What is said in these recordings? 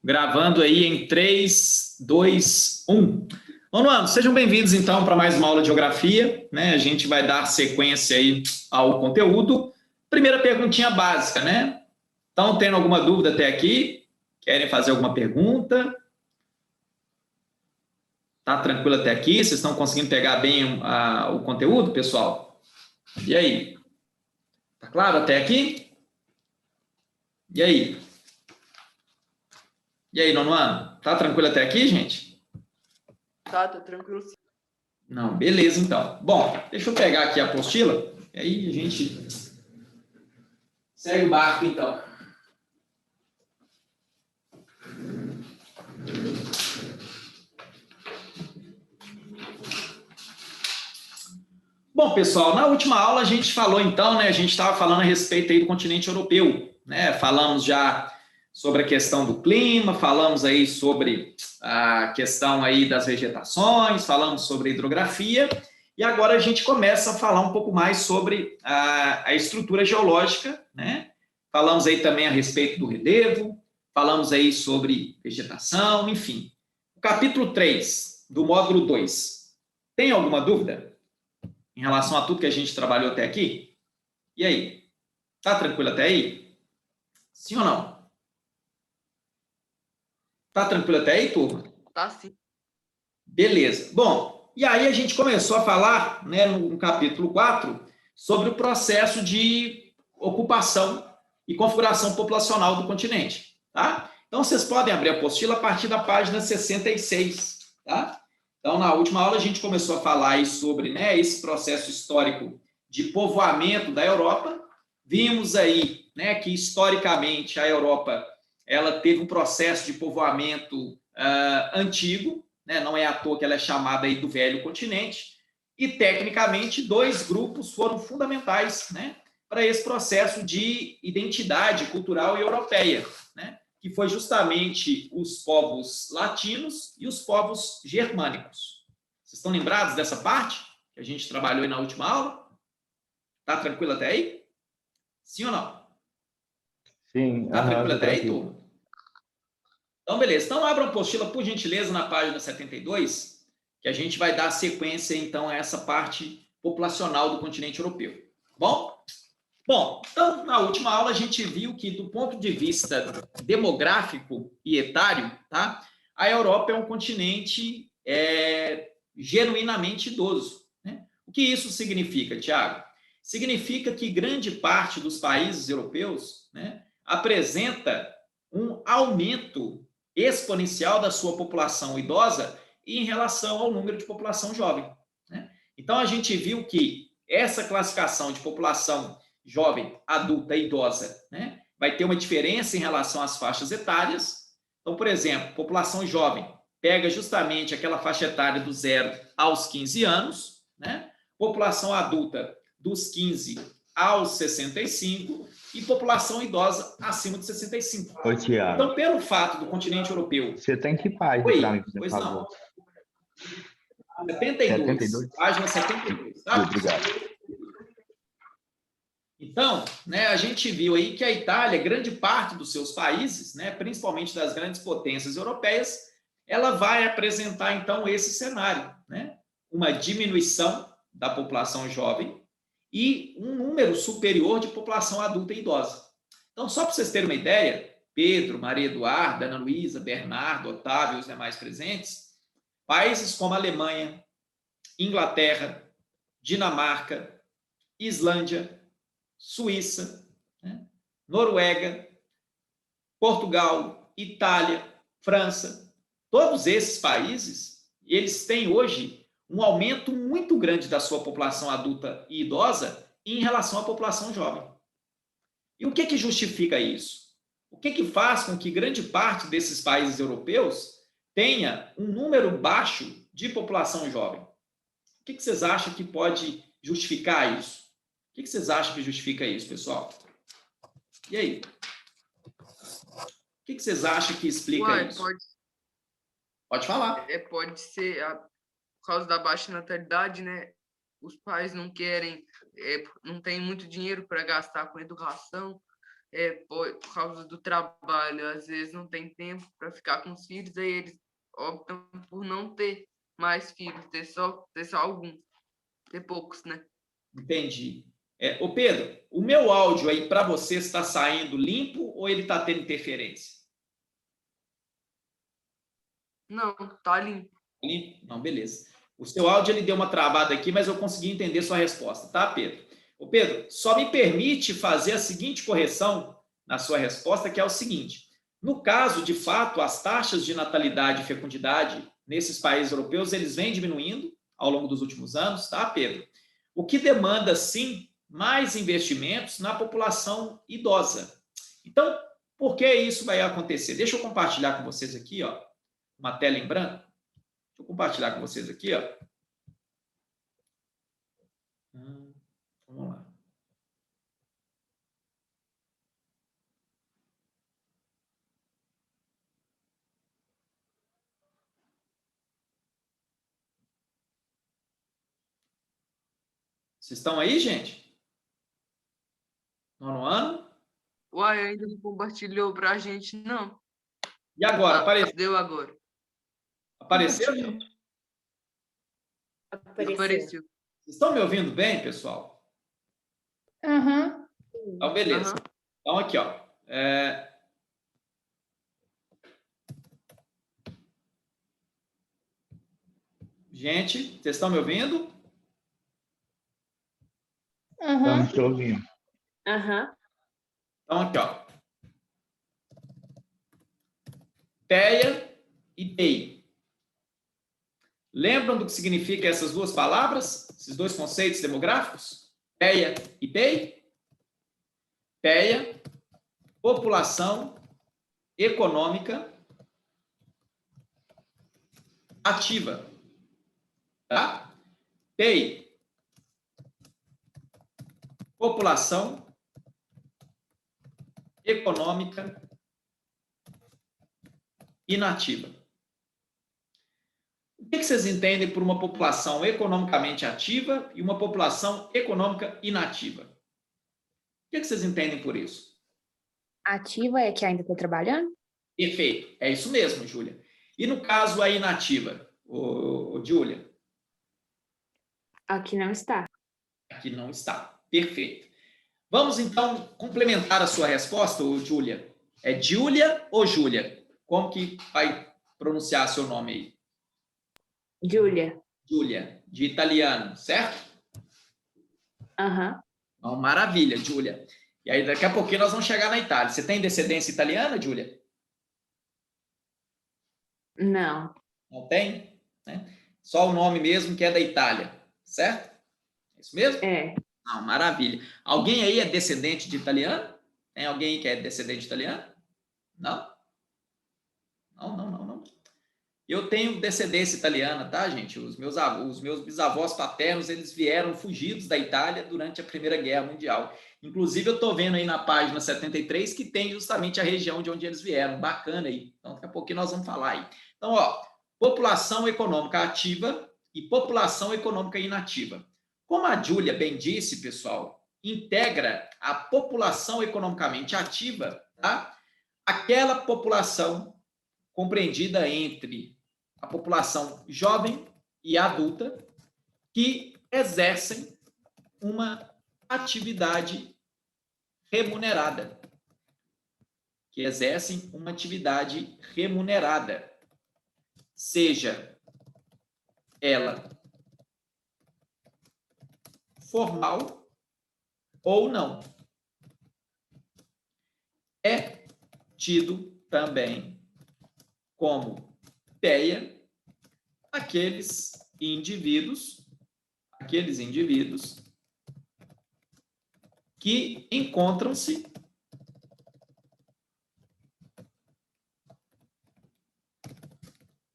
Gravando aí em 3, 2, 1. Vamos lá, sejam bem-vindos então para mais uma aula de geografia, né? A gente vai dar sequência aí ao conteúdo. Primeira perguntinha básica, né? Estão tendo alguma dúvida até aqui? Querem fazer alguma pergunta? Tá tranquilo até aqui? Vocês estão conseguindo pegar bem o conteúdo, pessoal? E aí? Tá claro até aqui? E aí? E aí, nono ano? Tá tranquilo até aqui, gente? Tá tranquilo. Não, beleza, então. Bom, deixa eu pegar aqui a apostila, e aí a gente segue o barco, então. Bom, pessoal, na última aula a gente falou, então, né, a gente estava falando a respeito aí do continente europeu, né? Falamos já sobre a questão do clima, falamos aí sobre a questão aí das vegetações, falamos sobre a hidrografia, e agora a gente começa a falar um pouco mais sobre a estrutura geológica, né? Falamos aí também a respeito do relevo, falamos aí sobre vegetação, enfim. O capítulo 3 do módulo 2. Tem alguma dúvida em relação a tudo que a gente trabalhou até aqui? E aí? Tá tranquilo até aí? Sim ou não? Tá tranquilo até aí, turma? Tá sim. Beleza. Bom, e aí a gente começou a falar, né, no capítulo 4, sobre o processo de ocupação e configuração populacional do continente, tá? Então, vocês podem abrir a apostila a partir da página 66, tá? Então, na última aula, a gente começou a falar aí sobre, né, esse processo histórico de povoamento da Europa. Vimos aí, né, que historicamente a Europa ela teve um processo de povoamento antigo, né? Não é à toa que ela é chamada aí do Velho Continente, e tecnicamente dois grupos foram fundamentais, né, para esse processo de identidade cultural europeia, né, que foi justamente os povos latinos e os povos germânicos. Vocês estão lembrados dessa parte que a gente trabalhou aí na última aula? Tá tranquilo até aí? Sim ou não? Sim, Tá tranquilo tô até aí, tranquilo. turma? Então, beleza. Então, abra a apostila, por gentileza, na página 72, que a gente vai dar sequência, então, a essa parte populacional do continente europeu. Bom? Bom, então, na última aula, a gente viu que, do ponto de vista demográfico e etário, tá? A Europa é um continente genuinamente idoso, né? O que isso significa, Tiago? Significa que grande parte dos países europeus, né, apresenta um aumento exponencial da sua população idosa em relação ao número de população jovem, né? Então, a gente viu que essa classificação de população jovem, adulta e idosa, né, vai ter uma diferença em relação às faixas etárias. Então, por exemplo, população jovem pega justamente aquela faixa etária do 0 aos 15 anos, né? População adulta dos 15 aos 65 e população idosa acima de 65. Ô, Tiago, Então, pelo fato do continente europeu... você tem que página para mim, Oi, por pois favor? não. 72, página 72, tá? Obrigado. Então, né, a gente viu aí que a Itália, grande parte dos seus países, né, principalmente das grandes potências europeias, ela vai apresentar, então, esse cenário, né? Uma diminuição da população jovem e um número superior de população adulta e idosa. Então, só para vocês terem uma ideia, Pedro, Maria Eduarda, Ana Luísa, Bernardo, Otávio e os demais presentes, países como Alemanha, Inglaterra, Dinamarca, Islândia, Suíça, né, Noruega, Portugal, Itália, França, todos esses países, eles têm hoje um aumento muito grande da sua população adulta e idosa em relação à população jovem. E o que justifica isso? O que faz com que grande parte desses países europeus tenha um número baixo de população jovem? O que vocês acham que pode justificar isso? O que vocês acham que justifica isso, pessoal? E aí? O que vocês acham que explica isso? Pode falar. Pode ser por causa da baixa natalidade, né? Os pais não querem, não tem muito dinheiro para gastar com educação, por causa do trabalho, às vezes não tem tempo para ficar com os filhos, aí eles optam por não ter mais filhos, ter só alguns, ter poucos, né? Entendi. Ô Pedro, o meu áudio aí para você está saindo limpo ou ele está tendo interferência? Não, tá limpo. Limpo? Não, beleza. O seu áudio ele deu uma travada aqui, mas eu consegui entender sua resposta, tá, Pedro? Ô Pedro, só me permite fazer a seguinte correção na sua resposta, que é o seguinte: no caso, de fato, as taxas de natalidade e fecundidade nesses países europeus, eles vêm diminuindo ao longo dos últimos anos, tá, Pedro? O que demanda, sim, mais investimentos na população idosa. Então, por que isso vai acontecer? Deixa eu compartilhar com vocês aqui, ó, uma tela em branco. Deixa eu compartilhar com vocês aqui, ó. Vamos lá. Vocês estão aí, gente? Nono ano? Uai, ainda não compartilhou pra gente, não. E agora? Apareceu? Deu agora. Apareceu, gente? Apareceu. Vocês estão me ouvindo bem, pessoal? Uhum. Então, beleza. Aham. Então, aqui, ó. Gente, vocês estão me ouvindo? Uhum. Estamos te ouvindo. Uhum. Então, aqui, ó. PEA e PEI. Lembram do que significa essas duas palavras? Esses dois conceitos demográficos? PEA e PEI? PEA, população econômica ativa. Tá? PEI, população econômica inativa. O que vocês entendem por uma população economicamente ativa e uma população econômica inativa? O que vocês entendem por isso? Ativa é que ainda está trabalhando? Perfeito. É isso mesmo, Júlia. E no caso a inativa, Júlia? Aqui não está. Aqui não está. Perfeito. Vamos, então, complementar a sua resposta, Júlia. É Júlia ou Júlia? Como que vai pronunciar seu nome aí? Júlia. Júlia, de italiano, certo? Aham. Então, maravilha, Júlia. E aí, daqui a pouquinho nós vamos chegar na Itália. Você tem descendência italiana, Júlia? Não. Não tem? Né? Só o nome mesmo que é da Itália, certo? É isso mesmo? É. Não, maravilha. Alguém aí é descendente de italiano? Tem alguém aí que é descendente de italiano? Não? Não. Eu tenho descendência italiana, tá, gente? Os meus bisavós paternos, eles vieram fugidos da Itália durante a Primeira Guerra Mundial. Inclusive, eu estou vendo aí na página 73 que tem justamente a região de onde eles vieram. Bacana aí. Então, daqui a pouquinho nós vamos falar aí. Então, ó, população econômica ativa e população econômica inativa. Como a Júlia bem disse, pessoal, integra a população economicamente ativa, tá? Aquela população compreendida entre a população jovem e adulta que exercem uma atividade remunerada. Seja ela formal ou não. É tido também como PEA aqueles indivíduos que encontram-se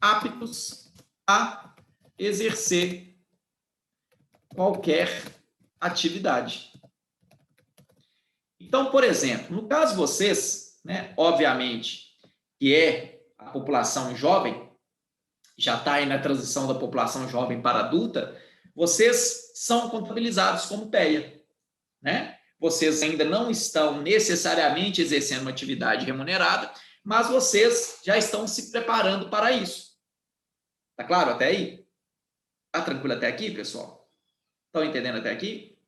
aptos a exercer qualquer atividade. Então, por exemplo, no caso de vocês, né, obviamente, que é a população jovem, já está aí na transição da população jovem para adulta, vocês são contabilizados como PEA, né? vocês ainda não estão necessariamente exercendo uma atividade remunerada, mas vocês já estão se preparando para isso. Tá claro até aí? Tá tranquilo até aqui, pessoal? Estão entendendo até aqui?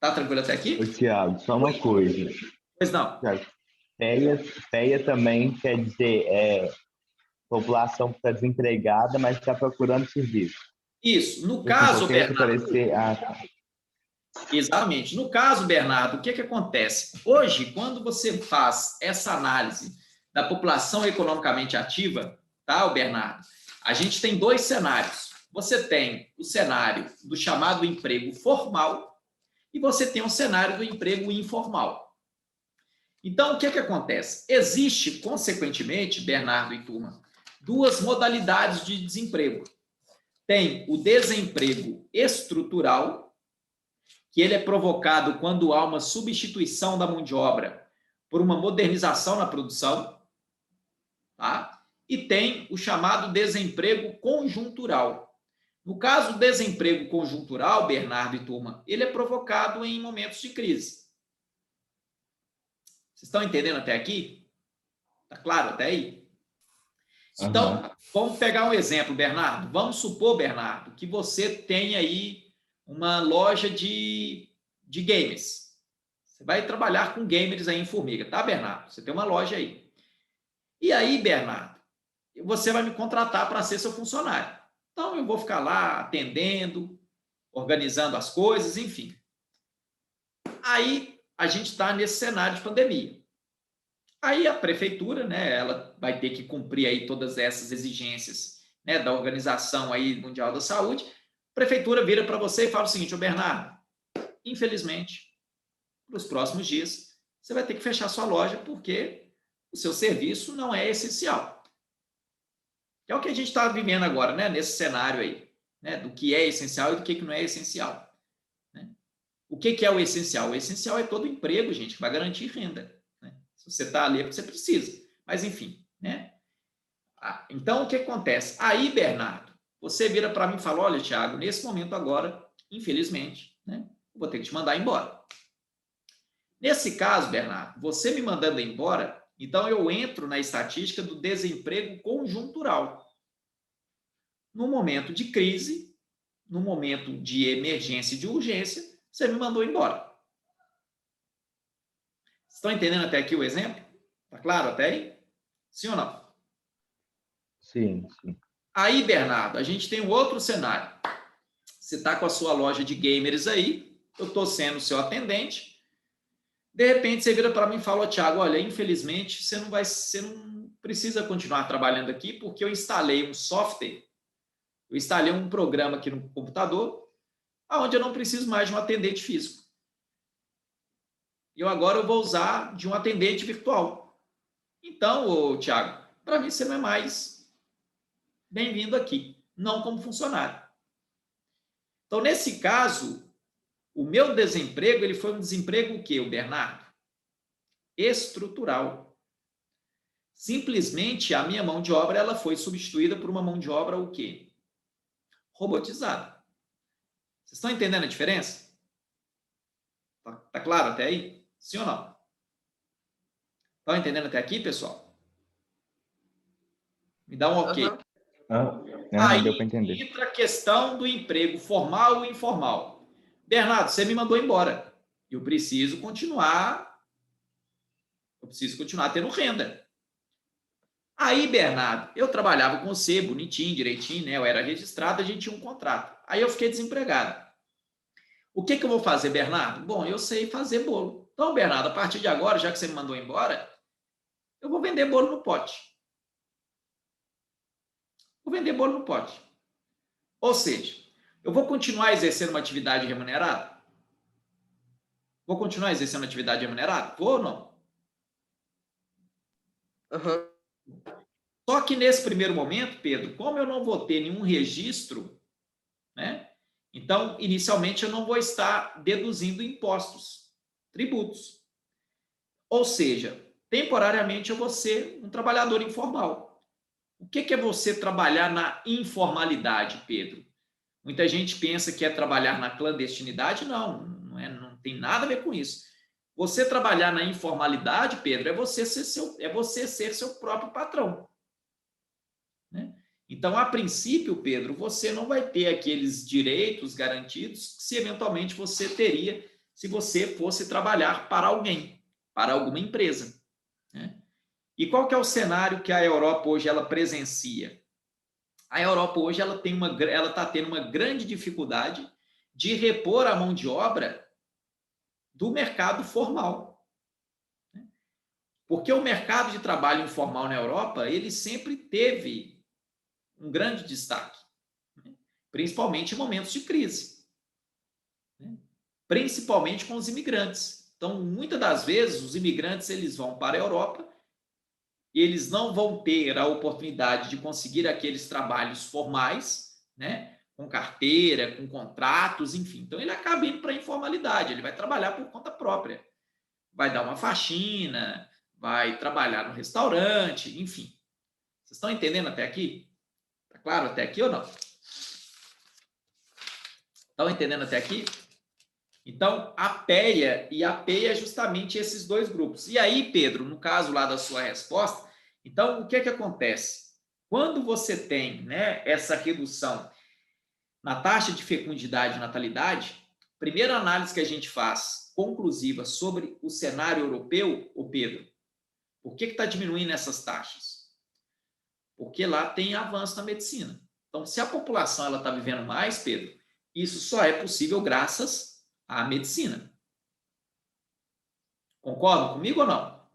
Tá tranquilo até aqui? Ô, Thiago, só uma coisa. Pois não. Thiago, PEA também quer dizer população que está desempregada, mas está procurando serviço. Isso. No Assim, caso, qualquer Bernardo... aparecer, Exatamente. No caso, Bernardo, o que acontece? Hoje, quando você faz essa análise da população economicamente ativa, tá, Bernardo? A gente tem dois cenários. Você tem o cenário do chamado emprego formal e você tem o cenário do emprego informal. Então, o que acontece? Existe, consequentemente, Bernardo e turma, duas modalidades de desemprego. Tem o desemprego estrutural, que ele é provocado quando há uma substituição da mão de obra por uma modernização na produção, tá? E tem o chamado desemprego conjuntural. No caso do desemprego conjuntural, Bernardo e turma, ele é provocado em momentos de crise. Vocês estão entendendo até aqui? Tá claro até aí? Então, vamos pegar um exemplo, Bernardo. Vamos supor, Bernardo, que você tem aí uma loja de games. Você vai trabalhar com gamers aí em Formiga, tá, Bernardo? Você tem uma loja aí. E aí, Bernardo, você vai me contratar para ser seu funcionário. Então, eu vou ficar lá atendendo, organizando as coisas, enfim. Aí, a gente está nesse cenário de pandemia. Aí, a prefeitura, né, ela vai ter que cumprir aí todas essas exigências, né, da Organização aí Mundial da Saúde. A prefeitura vira para você e fala o seguinte: ô Bernardo, infelizmente, nos próximos dias, você vai ter que fechar sua loja porque o seu serviço não é essencial. É o que a gente está vivendo agora, né? Nesse cenário aí, né? Do que é essencial e do que não é essencial. Né? O que é o essencial? O essencial é todo emprego, gente, que vai garantir renda. Né? Se você está ali é porque você precisa. Mas, enfim, né? Então, o que acontece? Aí, Bernardo, você vira para mim e fala: olha, Thiago, nesse momento agora, infelizmente, né? Eu vou ter que te mandar embora. Nesse caso, Bernardo, você me mandando embora, então eu entro na estatística do desemprego conjuntural. No momento de crise, no momento de emergência e de urgência, você me mandou embora. Estão entendendo até aqui o exemplo? Está claro até aí? Sim ou não? sim. Aí, Bernardo, a gente tem um outro cenário. Você está com a sua loja de gamers aí, eu estou sendo seu atendente. De repente, você vira para mim e fala: Thiago, olha, infelizmente, você não precisa continuar trabalhando aqui porque eu instalei um software, eu instalei um programa aqui no computador, onde eu não preciso mais de um atendente físico. E agora eu vou usar de um atendente virtual. Então, Thiago, para mim você não é mais bem-vindo aqui, não como funcionário. Então, nesse caso, o meu desemprego, ele foi um desemprego o quê, Bernardo? Estrutural. Simplesmente a minha mão de obra ela foi substituída por uma mão de obra o quê? Robotizada. Vocês estão entendendo a diferença? Tá claro até aí? Sim ou não? Estão entendendo até aqui, pessoal? Me dá um ok. Aí deu para entender. Entra a questão do emprego formal e informal. Bernardo, você me mandou embora. Eu preciso continuar tendo renda. Aí, Bernardo, eu trabalhava com você, bonitinho, direitinho, né? Eu era registrado, a gente tinha um contrato. Aí eu fiquei desempregado. O que eu vou fazer, Bernardo? Bom, eu sei fazer bolo. Então, Bernardo, a partir de agora, já que você me mandou embora, eu vou vender bolo no pote. Vou vender bolo no pote. Ou seja, eu vou continuar exercendo uma atividade remunerada? Vou continuar exercendo uma atividade remunerada? Vou ou não? Só que nesse primeiro momento, Pedro, como eu não vou ter nenhum registro, né? Então, inicialmente, eu não vou estar deduzindo impostos, tributos. Ou seja, temporariamente eu vou ser um trabalhador informal. O que é você trabalhar na informalidade, Pedro? Muita gente pensa que é trabalhar na clandestinidade. Não tem nada a ver com isso. Você trabalhar na informalidade, Pedro, é você ser seu próprio patrão, né? Então, a princípio, Pedro, você não vai ter aqueles direitos garantidos que se eventualmente você teria se você fosse trabalhar para alguém, para alguma empresa, né? E qual que é o cenário que a Europa hoje ela presencia? A Europa hoje ela está tendo uma grande dificuldade de repor a mão de obra do mercado formal, né? Porque o mercado de trabalho informal na Europa ele sempre teve um grande destaque, né? Principalmente em momentos de crise, né? Principalmente com os imigrantes. Então, muitas das vezes os imigrantes eles vão para a Europa e eles não vão ter a oportunidade de conseguir aqueles trabalhos formais, né? Com carteira, com contratos, enfim. Então, ele acaba indo para a informalidade, ele vai trabalhar por conta própria. Vai dar uma faxina, vai trabalhar no restaurante, enfim. Vocês estão entendendo até aqui? Está claro até aqui ou não? Estão entendendo até aqui? Então, a PEA e a PEA é justamente esses dois grupos. E aí, Pedro, no caso lá da sua resposta, então, o que é que acontece? Quando você tem, né, essa redução na taxa de fecundidade e natalidade, primeira análise que a gente faz, conclusiva, sobre o cenário europeu, ô Pedro, por que está diminuindo essas taxas? Porque lá tem avanço na medicina. Então, se a população está vivendo mais, Pedro, isso só é possível graças à medicina. Concordam comigo ou não?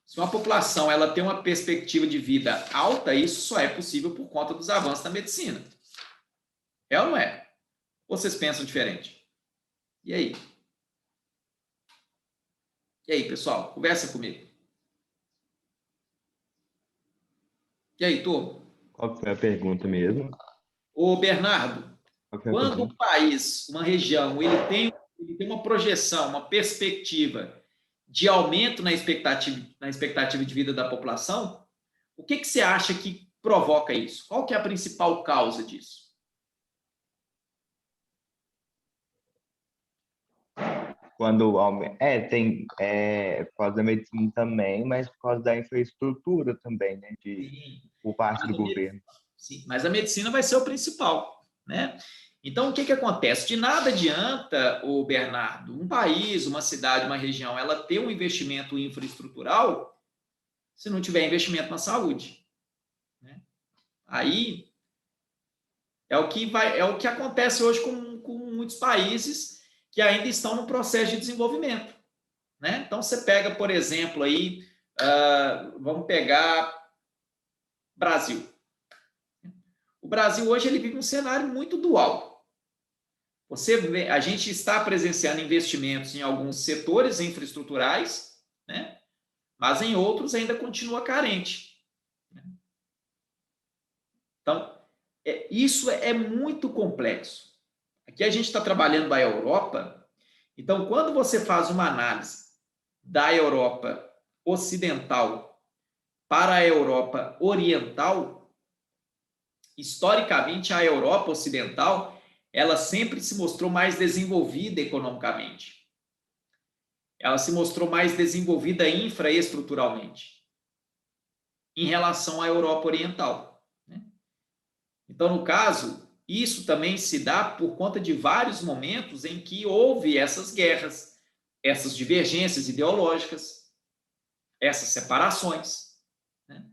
Se uma população ela tem uma perspectiva de vida alta, isso só é possível por conta dos avanços da medicina. É ou não é? Ou vocês pensam diferente? E aí? E aí, pessoal? Conversa comigo. E aí, turma? Qual que foi a pergunta mesmo? Ô, Bernardo, Qual que foi a quando pergunta? um país, uma região, ele tem uma projeção, uma perspectiva de aumento na expectativa de vida da população, o que você acha que provoca isso? Qual que é a principal causa disso? Quando tem por causa da medicina também, mas por causa da infraestrutura também, né, Sim, por parte mas do governo. sim, mas a medicina vai ser o principal, né? Então, o que acontece? De nada adianta, o Bernardo, um país, uma cidade, uma região, ela ter um investimento infraestrutural se não tiver investimento na saúde, né? Aí é o que acontece hoje com muitos países que ainda estão no processo de desenvolvimento, né? Então, você pega, por exemplo, aí, vamos pegar Brasil. O Brasil hoje ele vive um cenário muito dual. A gente está presenciando investimentos em alguns setores infraestruturais, né? Mas em outros ainda continua carente. Então, isso é muito complexo. Aqui a gente está trabalhando a Europa, então quando você faz uma análise da Europa ocidental para a Europa oriental, historicamente a Europa ocidental ela sempre se mostrou mais desenvolvida economicamente. Ela se mostrou mais desenvolvida infraestruturalmente em relação à Europa oriental, né? Então, no caso, isso também se dá por conta de vários momentos em que houve essas guerras, essas divergências ideológicas, essas separações, né?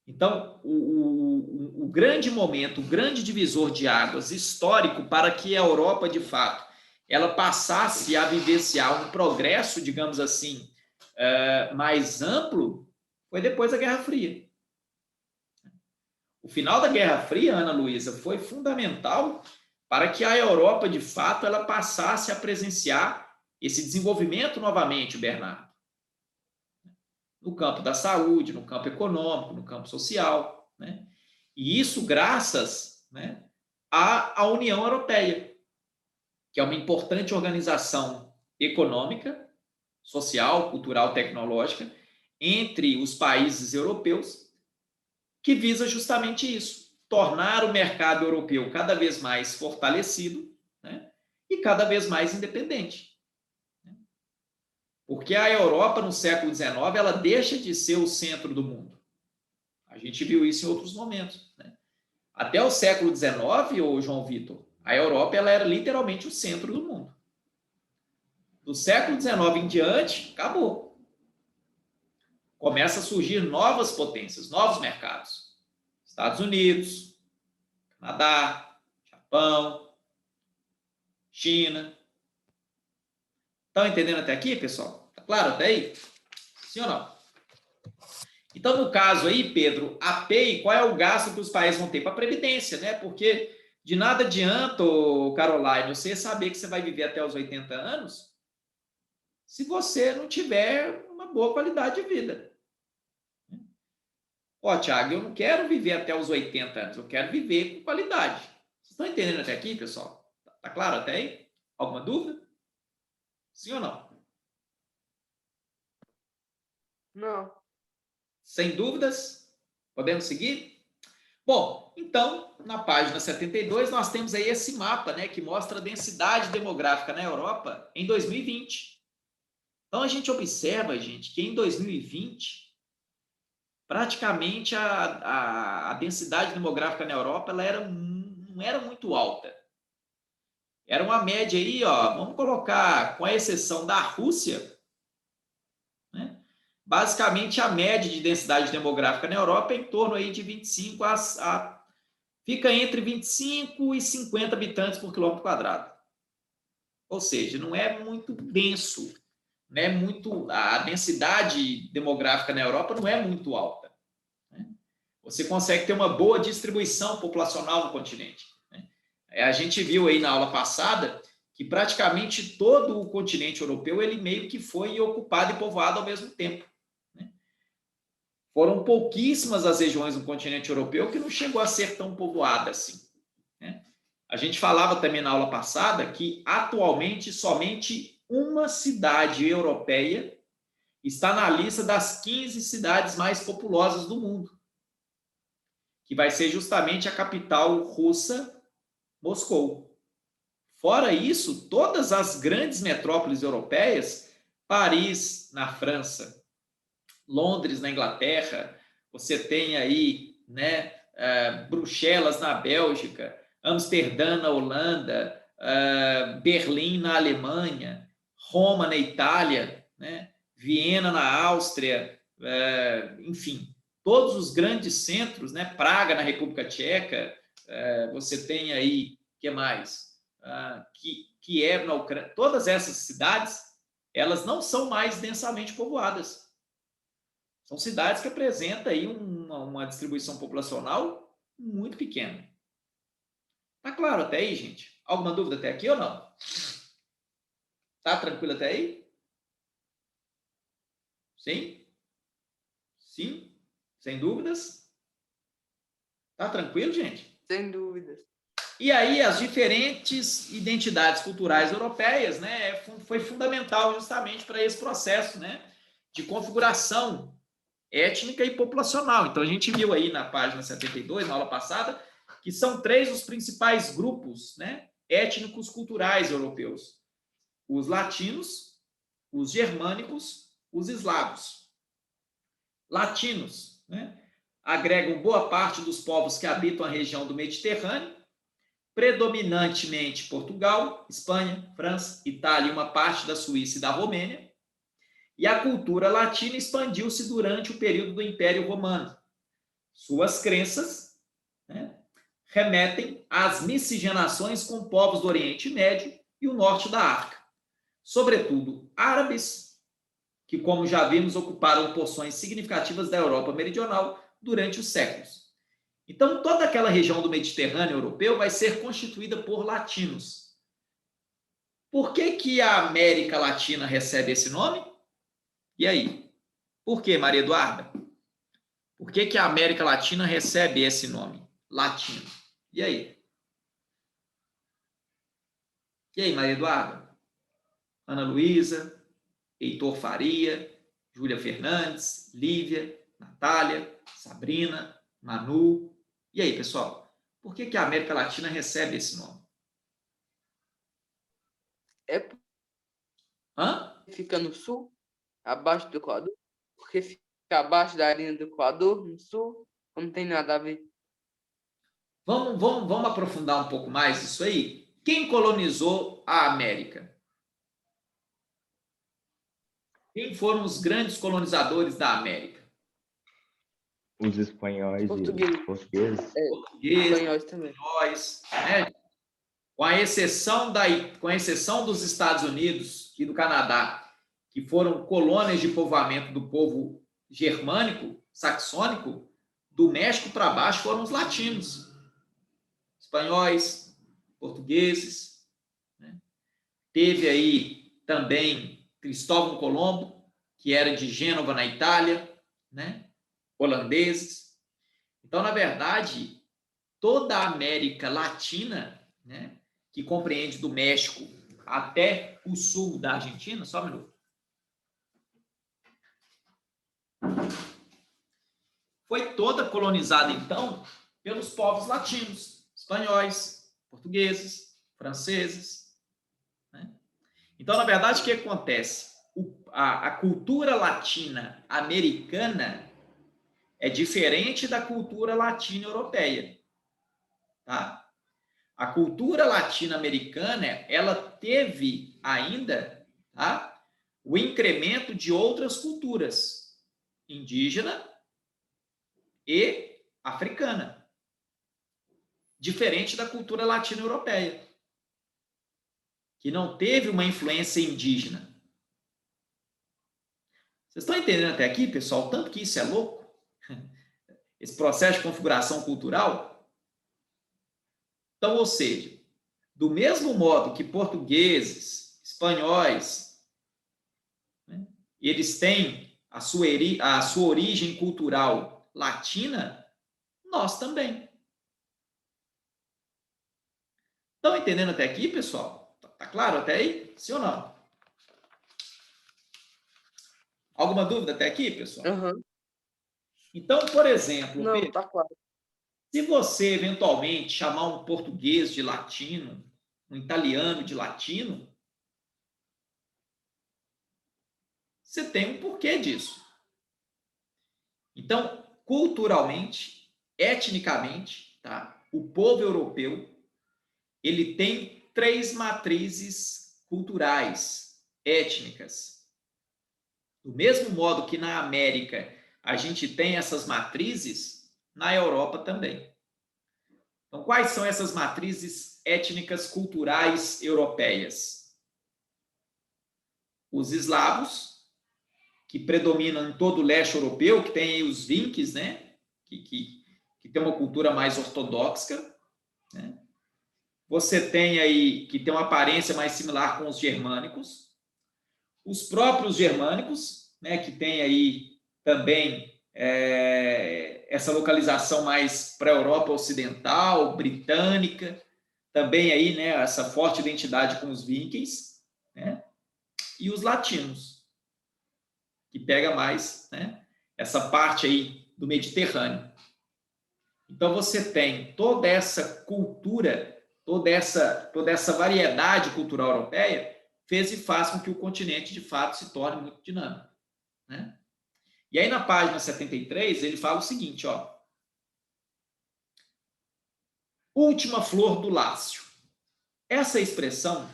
Então, o grande momento, o grande divisor de águas histórico para que a Europa, de fato, ela passasse a vivenciar um progresso, digamos assim, mais amplo, foi depois da Guerra Fria. O final da Guerra Fria, Ana Luísa, foi fundamental para que a Europa, de fato, ela passasse a presenciar esse desenvolvimento novamente, Bernardo, no campo da saúde, no campo econômico, no campo social, né? E isso graças, né, à União Europeia, que é uma importante organização econômica, social, cultural, tecnológica entre os países europeus, que visa justamente isso, tornar o mercado europeu cada vez mais fortalecido, né, e cada vez mais independente. Porque a Europa, no século XIX, ela deixa de ser o centro do mundo. A gente viu isso em outros momentos, né? Até o século XIX, ô João Vitor, a Europa ela era literalmente o centro do mundo. Do século XIX em diante, acabou. Começa a surgir novas potências, novos mercados. Estados Unidos, Canadá, Japão, China. Estão entendendo até aqui, pessoal? Tá claro até aí? Sim ou não? Então, no caso aí, Pedro, a PEI, qual é o gasto que os países vão ter? Para a Previdência, né? Porque de nada adianta, Caroline, você saber que você vai viver até os 80 anos se você não tiver uma boa qualidade de vida. Ó, Thiago, eu não quero viver até os 80 anos, eu quero viver com qualidade. Vocês estão entendendo até aqui, pessoal? Tá claro até aí? Alguma dúvida? Sim ou não? Não. Sem dúvidas? Podemos seguir? Bom, então, na página 72, nós temos aí esse mapa, né, que mostra a densidade demográfica na Europa em 2020. Então, a gente observa, gente, que em 2020, praticamente a densidade demográfica na Europa ela não era muito alta. Era uma média aí, ó, vamos colocar, com a exceção da Rússia, né? Basicamente, a média de densidade demográfica na Europa é em torno aí de 25 fica entre 25 e 50 habitantes por quilômetro quadrado. Ou seja, não é muito denso, não é muito, a densidade demográfica na Europa não é muito alta, né? Você consegue ter uma boa distribuição populacional no continente, né? A gente viu aí na aula passada que praticamente todo o continente europeu ele meio que foi ocupado e povoado ao mesmo tempo. Foram pouquíssimas as regiões do continente europeu que não chegou a ser tão povoada assim, né? A gente falava também na aula passada que atualmente somente uma cidade europeia está na lista das 15 cidades mais populosas do mundo, que vai ser justamente a capital russa, Moscou. Fora isso, todas as grandes metrópoles europeias, Paris, na França, Londres, na Inglaterra, você tem aí, né, Bruxelas, na Bélgica, Amsterdã, na Holanda, Berlim, na Alemanha, Roma, na Itália, né, Viena, na Áustria, enfim, todos os grandes centros, né, Praga, na República Tcheca, você tem aí, o que mais? Kiev, na Ucrânia, todas essas cidades, elas não são mais densamente povoadas. São cidades que apresentam aí uma distribuição populacional muito pequena. Tá claro até aí, gente? Alguma dúvida até aqui ou não? Tá tranquilo até aí? Sim? Sim? Sem dúvidas? Tá tranquilo, gente? Sem dúvidas. E aí, as diferentes identidades culturais europeias, né, foi fundamental justamente para esse processo, né, de configuração étnica e populacional. Então, a gente viu aí na página 72, na aula passada, que são 3 os principais grupos, né, étnicos culturais europeus: os latinos, os germânicos, os eslavos. Latinos, né, agregam boa parte dos povos que habitam a região do Mediterrâneo, predominantemente Portugal, Espanha, França, Itália e uma parte da Suíça e da Romênia. E a cultura latina expandiu-se durante o período do Império Romano. Suas crenças, né, remetem às miscigenações com povos do Oriente Médio e o norte da África, sobretudo árabes, que, como já vimos, ocuparam porções significativas da Europa meridional durante os séculos. Então, toda aquela região do Mediterrâneo europeu vai ser constituída por latinos. Por que a América Latina recebe esse nome? E aí? Por que, Maria Eduarda? Por que a América Latina recebe esse nome? Latino. E aí? E aí, Maria Eduarda? Ana Luísa, Heitor Faria, Júlia Fernandes, Lívia, Natália, Sabrina, Manu. E aí, pessoal? Por que a América Latina recebe esse nome? É Hã? fica no sul? abaixo do Equador? Porque fica abaixo da linha do Equador, no sul, não tem nada a ver. Vamos aprofundar um pouco mais isso aí? Quem colonizou a América? Quem foram os grandes colonizadores da América? Os espanhóis e Português. os portugueses. Portugueses, Espanhóis também. espanhóis, né? Com a exceção dos Estados Unidos e do Canadá, que foram colônias de povoamento do povo germânico, saxônico, do México para baixo foram os latinos, espanhóis, portugueses, né? Teve aí também Cristóvão Colombo, que era de Gênova, na Itália, né? Holandeses. Então, na verdade, toda a América Latina, né, que compreende do México até o sul da Argentina, só um minuto, foi toda colonizada, então, pelos povos latinos, espanhóis, portugueses, franceses, né? Então, na verdade, o que acontece? A cultura latina americana é diferente da cultura latino-europeia, tá? A cultura latino-americana, ela teve ainda, tá, o incremento de outras culturas, indígena e africana, diferente da cultura latino-europeia, que não teve uma influência indígena. Vocês estão entendendo até aqui, pessoal? Tanto que isso é louco? Esse processo de configuração cultural? Então, ou seja, do mesmo modo que portugueses, espanhóis, né, eles têm a sua origem cultural latina, nós também. Estão entendendo até aqui, pessoal? Tá claro até aí? Sim ou não? Alguma dúvida até aqui, pessoal? Uhum. Então, por exemplo, Não, Pedro, tá claro. se você eventualmente chamar um português de latino, um italiano de latino, você tem um porquê disso. Então, culturalmente, etnicamente, tá? O povo europeu, ele tem 3 matrizes culturais, étnicas. Do mesmo modo que na América a gente tem essas matrizes, na Europa também. Então, quais são essas matrizes étnicas culturais europeias? Os eslavos, que predominam em todo o leste europeu, que tem aí os vikings, né? Que tem uma cultura mais ortodoxa, né? Você tem aí que tem uma aparência mais similar com os germânicos, os próprios germânicos, né? Que tem aí também essa localização mais para a Europa Ocidental, britânica, também aí, né? Essa forte identidade com os vikings, né? E os latinos, que pega mais, né, essa parte aí do Mediterrâneo. Então, você tem toda essa cultura, toda essa variedade cultural europeia, fez e faz com que o continente, de fato, se torne muito dinâmico, né? E aí, na página 73, ele fala o seguinte, ó. Última flor do Lácio. Essa expressão,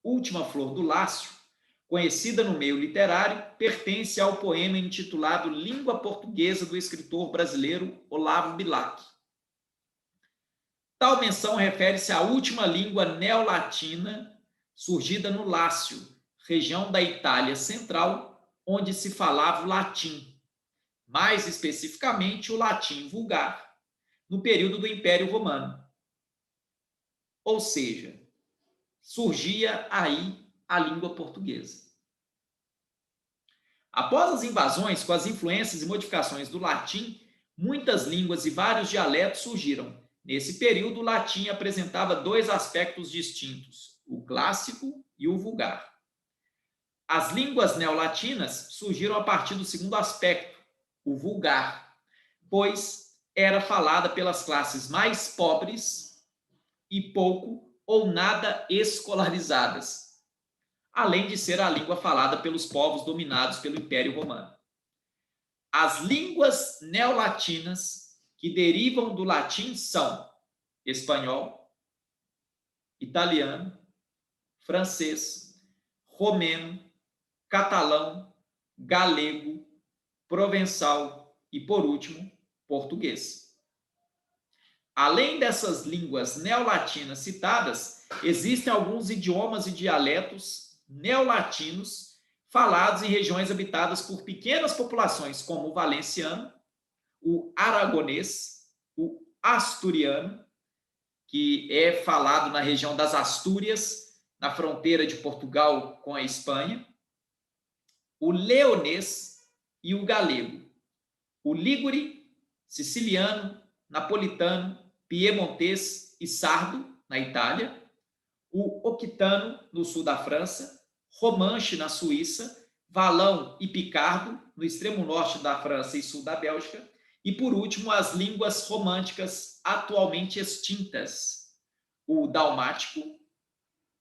última flor do Lácio, conhecida no meio literário, pertence ao poema intitulado Língua Portuguesa do escritor brasileiro Olavo Bilac. Tal menção refere-se à última língua neolatina surgida no Lácio, região da Itália Central, onde se falava o latim, mais especificamente o latim vulgar, no período do Império Romano. Ou seja, surgia aí a língua portuguesa. Após as invasões, com as influências e modificações do latim, muitas línguas e vários dialetos surgiram. Nesse período, o latim apresentava 2 aspectos distintos, o clássico e o vulgar. As línguas neolatinas surgiram a partir do segundo aspecto, o vulgar, pois era falada pelas classes mais pobres e pouco ou nada escolarizadas. além de ser a língua falada pelos povos dominados pelo Império Romano. As línguas neolatinas que derivam do latim são espanhol, italiano, francês, romeno, catalão, galego, provençal e, por último, português. Além dessas línguas neolatinas citadas, existem alguns idiomas e dialetos neolatinos falados em regiões habitadas por pequenas populações, como o valenciano, o aragonês, o asturiano, que é falado na região das Astúrias, na fronteira de Portugal com a Espanha, o leonês e o galego, o ligure, siciliano, napolitano, piemontês e sardo, na Itália, o oquitano, no sul da França, romanche, na Suíça, valão e picardo, no extremo norte da França e sul da Bélgica, e, por último, as línguas românticas atualmente extintas, o dalmático,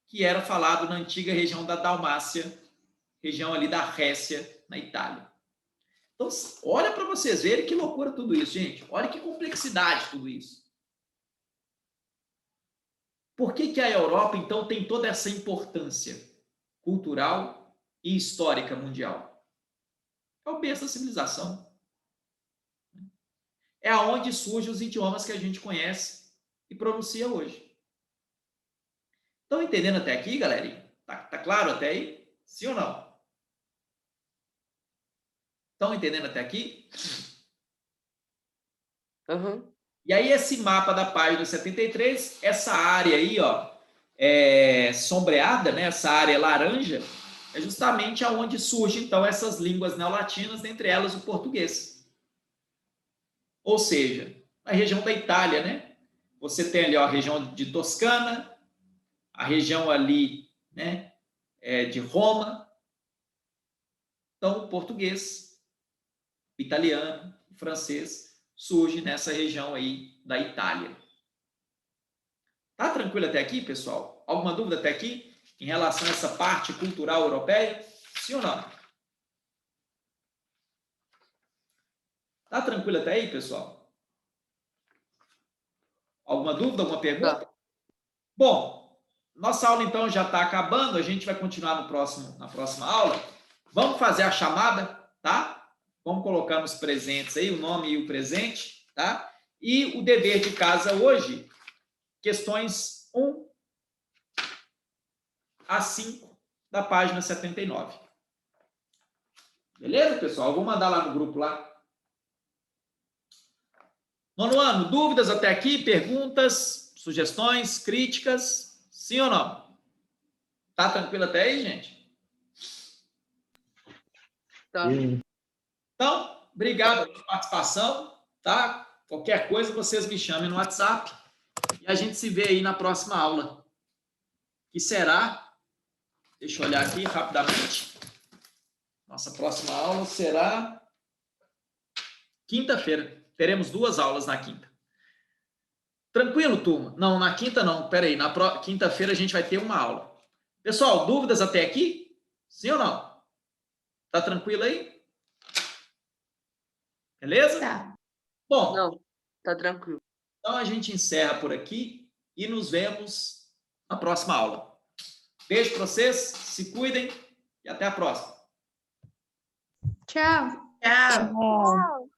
que era falado na antiga região da Dalmácia, região ali da Récia, na Itália. Então, olha para vocês verem que loucura tudo isso, gente. Olha que complexidade tudo isso. Por que a Europa, então, tem toda essa importância cultural e histórica mundial? É o berço da civilização. É aonde surgem os idiomas que a gente conhece e pronuncia hoje. Estão entendendo até aqui, galerinha? Tá claro até aí? Sim ou não? Estão entendendo até aqui? Uhum. E aí esse mapa da página 73, essa área aí, ó, sombreada, né, essa área laranja, é justamente aonde surgem, então, essas línguas neolatinas, dentre elas o português. Ou seja, a região da Itália, né? Você tem ali, ó, a região de Toscana, a região ali, né, de Roma. Então, o português, o italiano, o francês surge nessa região aí da Itália. Tá tranquilo até aqui, pessoal? Alguma dúvida até aqui em relação a essa parte cultural europeia? Sim ou não? Tá tranquilo até aí, pessoal? Alguma dúvida, alguma pergunta? Tá. Bom, nossa aula então já está acabando, a gente vai continuar na próxima aula. Vamos fazer a chamada, tá? Vamos colocar nos presentes aí o nome e o presente, tá? E o dever de casa hoje, questões 1 a 5 da página 79. Beleza, pessoal? Eu vou mandar lá no grupo lá. Nono ano, dúvidas até aqui? Perguntas, sugestões, críticas? Sim ou não? Tá tranquilo até aí, gente? Tá. Então, obrigado pela participação, tá? Qualquer coisa, vocês me chamem no WhatsApp e a gente se vê aí na próxima aula. Que será, deixa eu olhar aqui rapidamente, nossa próxima aula será quinta-feira. Teremos 2 aulas na quinta. Tranquilo, turma? Não, na quinta não. Pera aí, na quinta-feira a gente vai ter uma aula. Pessoal, dúvidas até aqui? Sim ou não? Tá tranquilo aí? Beleza? Tá. Bom, Não, tá tranquilo. então a gente encerra por aqui e nos vemos na próxima aula. Beijo para vocês, se cuidem e até a próxima. Tchau. Tchau. Tchau.